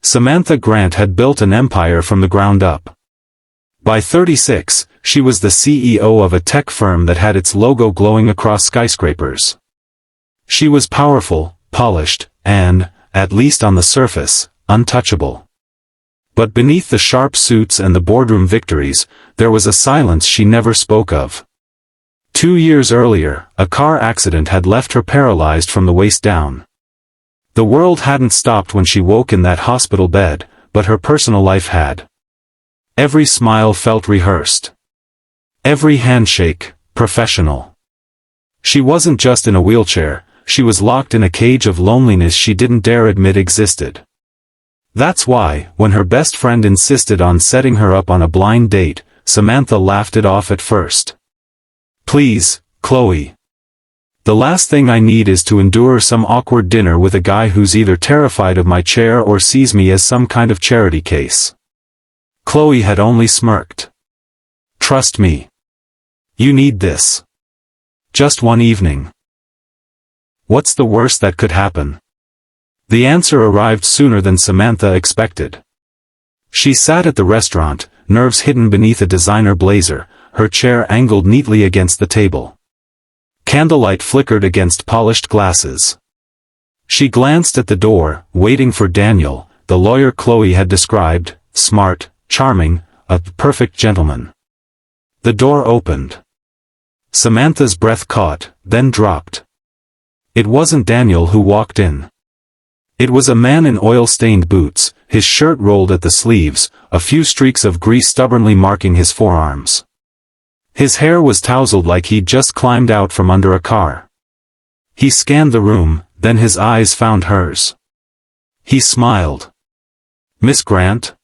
Samantha Grant had built an empire from the ground up. By 36, she was the CEO of a tech firm that had its logo glowing across skyscrapers. She was powerful, polished, and, at least on the surface, untouchable. But beneath the sharp suits and the boardroom victories, there was a silence she never spoke of. 2 years earlier, a car accident had left her paralyzed from the waist down. The world hadn't stopped when she woke in that hospital bed, but her personal life had. Every smile felt rehearsed. Every handshake, professional. She wasn't just in a wheelchair, she was locked in a cage of loneliness she didn't dare admit existed. That's why, when her best friend insisted on setting her up on a blind date, Samantha laughed it off at first. "Please, Chloe. The last thing I need is to endure some awkward dinner with a guy who's either terrified of my chair or sees me as some kind of charity case." Chloe had only smirked. "Trust me. You need this. Just one evening. What's the worst that could happen?" The answer arrived sooner than Samantha expected. She sat at the restaurant, nerves hidden beneath a designer blazer, her chair angled neatly against the table. Candlelight flickered against polished glasses. She glanced at the door, waiting for Daniel, the lawyer Chloe had described, smart, charming, a perfect gentleman. The door opened. Samantha's breath caught, then dropped. It wasn't Daniel who walked in. It was a man in oil-stained boots, his shirt rolled at the sleeves, a few streaks of grease stubbornly marking his forearms. His hair was tousled like he'd just climbed out from under a car. He scanned the room, then his eyes found hers. He smiled. "Miss Grant?"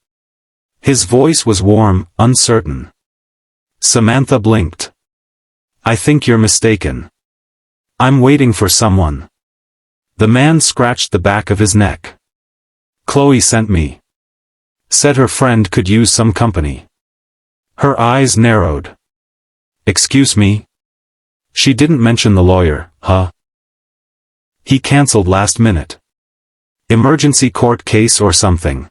His voice was warm, uncertain. Samantha blinked. "I think you're mistaken. I'm waiting for someone." The man scratched the back of his neck. "Chloe sent me. Said her friend could use some company." Her eyes narrowed. "Excuse me? She didn't mention the lawyer, huh?" "He canceled last minute. Emergency court case or something.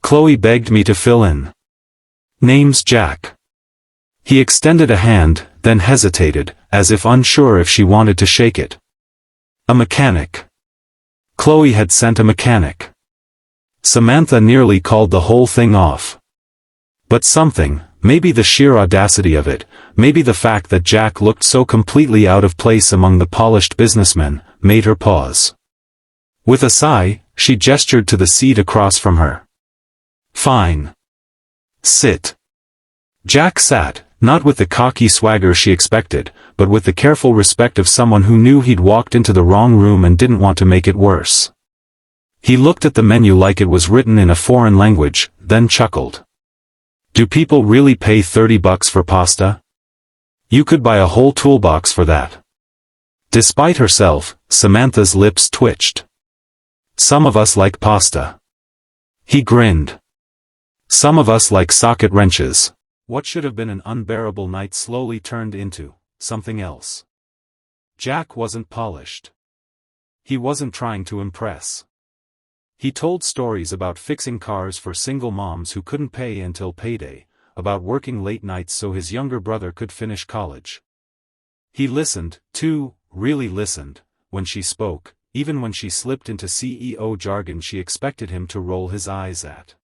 Chloe begged me to fill in. Name's Jack." He extended a hand, then hesitated, as if unsure if she wanted to shake it. "A mechanic." Chloe had sent a mechanic. Samantha nearly called the whole thing off. But something, maybe the sheer audacity of it, maybe the fact that Jack looked so completely out of place among the polished businessmen, made her pause. With a sigh, she gestured to the seat across from her. "Fine. Sit." Jack sat, not with the cocky swagger she expected, but with the careful respect of someone who knew he'd walked into the wrong room and didn't want to make it worse. He looked at the menu like it was written in a foreign language, then chuckled. "Do people really pay $30 for pasta? You could buy a whole toolbox for that." Despite herself, Samantha's lips twitched. "Some of us like pasta." He grinned. "Some of us like socket wrenches." What should have been an unbearable night slowly turned into something else. Jack wasn't polished. He wasn't trying to impress. He told stories about fixing cars for single moms who couldn't pay until payday, about working late nights so his younger brother could finish college. He listened, too, really listened, when she spoke, even when she slipped into CEO jargon she expected him to roll his eyes at.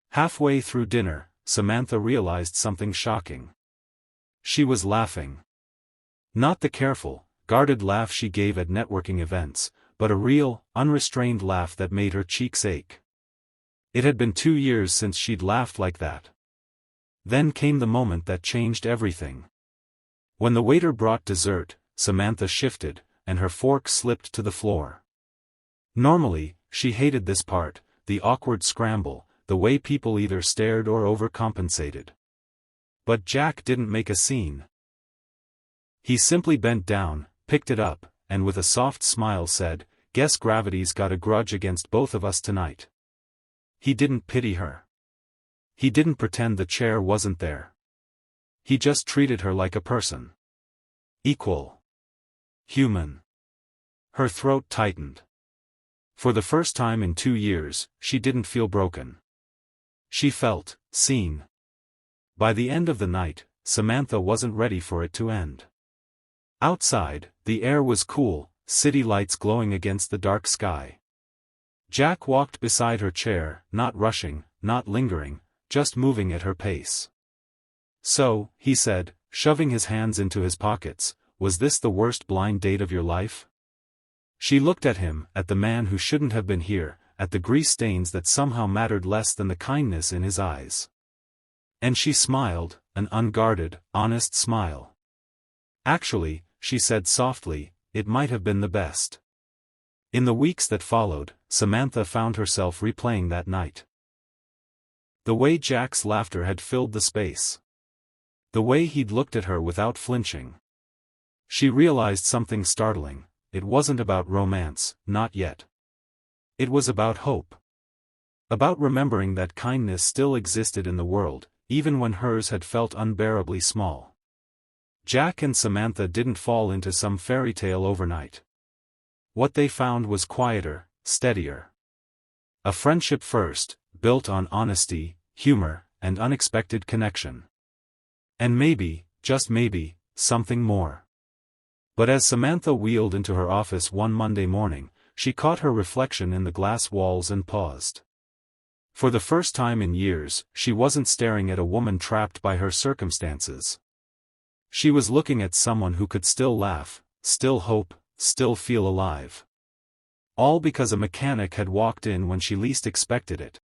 Halfway through dinner, Samantha realized something shocking. She was laughing. Not the careful, guarded laugh she gave at networking events, but a real, unrestrained laugh that made her cheeks ache. It had been 2 years since she'd laughed like that. Then came the moment that changed everything. When the waiter brought dessert, Samantha shifted, and her fork slipped to the floor. Normally, she hated this part, the awkward scramble, the way people either stared or overcompensated. But Jack didn't make a scene. He simply bent down, picked it up, and with a soft smile said, "Guess gravity's got a grudge against both of us tonight." He didn't pity her. He didn't pretend the chair wasn't there. He just treated her like a person. Equal. Human. Her throat tightened. For the first time in 2 years, she didn't feel broken. She felt seen. By the end of the night, Samantha wasn't ready for it to end. Outside, the air was cool, city lights glowing against the dark sky. Jack walked beside her chair, not rushing, not lingering, just moving at her pace. "So," he said, shoving his hands into his pockets, "was this the worst blind date of your life?" She looked at him, at the man who shouldn't have been here, at the grease stains that somehow mattered less than the kindness in his eyes. And she smiled, an unguarded, honest smile. "Actually," she said softly, "it might have been the best." In the weeks that followed, Samantha found herself replaying that night. The way Jack's laughter had filled the space. The way he'd looked at her without flinching. She realized something startling. It wasn't about romance, not yet. It was about hope. About remembering that kindness still existed in the world, even when hers had felt unbearably small. Jack and Samantha didn't fall into some fairy tale overnight. What they found was quieter, steadier. A friendship first, built on honesty, humor, and unexpected connection. And maybe, just maybe, something more. But as Samantha wheeled into her office one Monday morning, she caught her reflection in the glass walls and paused. For the first time in years, she wasn't staring at a woman trapped by her circumstances. She was looking at someone who could still laugh, still hope, still feel alive. All because a mechanic had walked in when she least expected it.